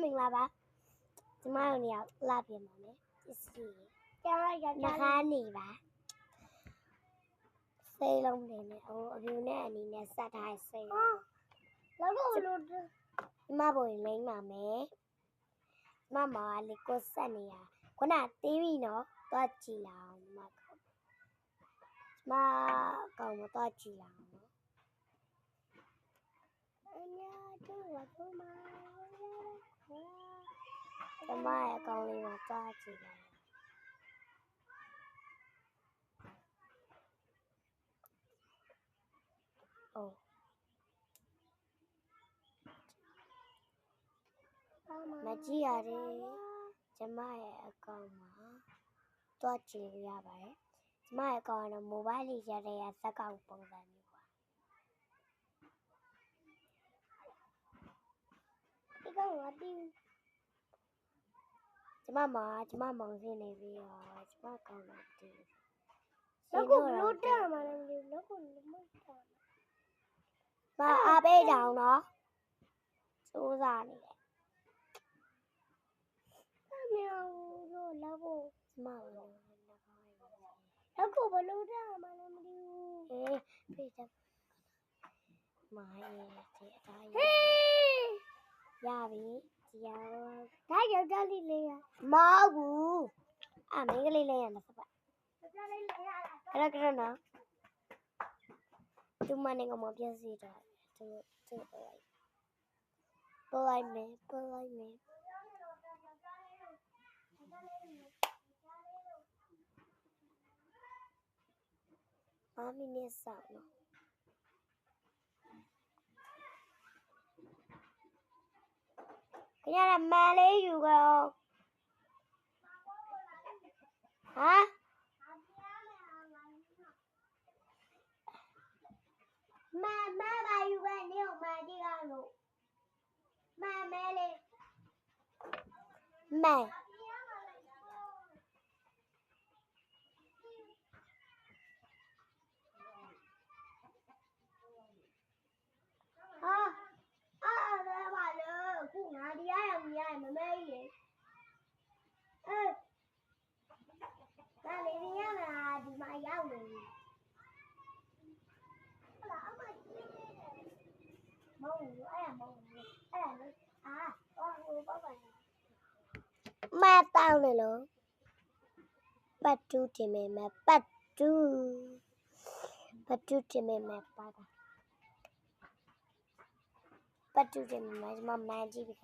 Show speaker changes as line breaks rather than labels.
မင်္ဂလာပါကျမတို့နေရာလာပြင်ပါမယ်ပစ္စည်းနှခါနေပါစိတ်လုံးနေနဲ့ဟိုအပြူနဲ့အနီနဲ့စက်ထားတဲ့စိတ်လုံးလောက်ဘလို့ကျမဘုံလိမ့်ပါမယ်မမလေးကိုဆက်နေရခုနတီးပြီနော်သွားကြည့်လာအောင်မကောင်မသွားကြည့်လာအောင်နော်အညာတို့ကဘုမကျမရဲ့အကောင်လေးမှာသွားကြည့်လာမကြည့်ရတယ်ကျမရဲ့အကောင်မှာသွားကြည့်ရပါတယ်ကျမရဲ့အကောင်ကတော့မိုဘိုင်းလေးရတဲ့ဇက်ကောင်ပုံစံမျိုးပါဒီကောင်ကတီးကျမမောင်စင်းနေပြီးတော့ကျမကောင်တော့တီးလောက်ကိုဘလို့တက်မှာလဲမသိဘူးလောက်ကိုမတက်ပါအားပေးကြအောင်နော်စိုးစားနေတယ်မြောင်လို့လောက်ကိုကျမလောက်ကိုဘလို့တက်မှာလဲမသိဘူးပေးကြမိုင်းဒီအတိုင်းရပြီဒီရောဒါယောက်ျားလေးလေးရမဟုတ်ဘူးအမင်းကလေးလေးရမှာစပါယောက်ျားလေးလေးရလားကရနော်သူမနဲ့ကမပြည့်စည်တာသူပေါ်လိုက်မယ်5 မိနစ်စောင့်နော်ခင်ဗျားမန်လေးယူကြအောင်ဟာမပါယူပဲနေအောင်မကြည့်ရလို့မဲလေးမဲအဲ့ပါလို့ခုငါဒီရရမရမမဲကြီးလေဒါလေးရမှာဒီမှာရောက်နေဟုတ်လားအမကြီးမဟုတ်ဘူးအဲ့ဒါလေဟိုပေါ့ပါမတောင်းလေလို့ပတ်တူးတင်မယ်ပတ်တူးတင်မယ်ပတ်တူးတင်မယ်မမန်ကြည့်ပြီ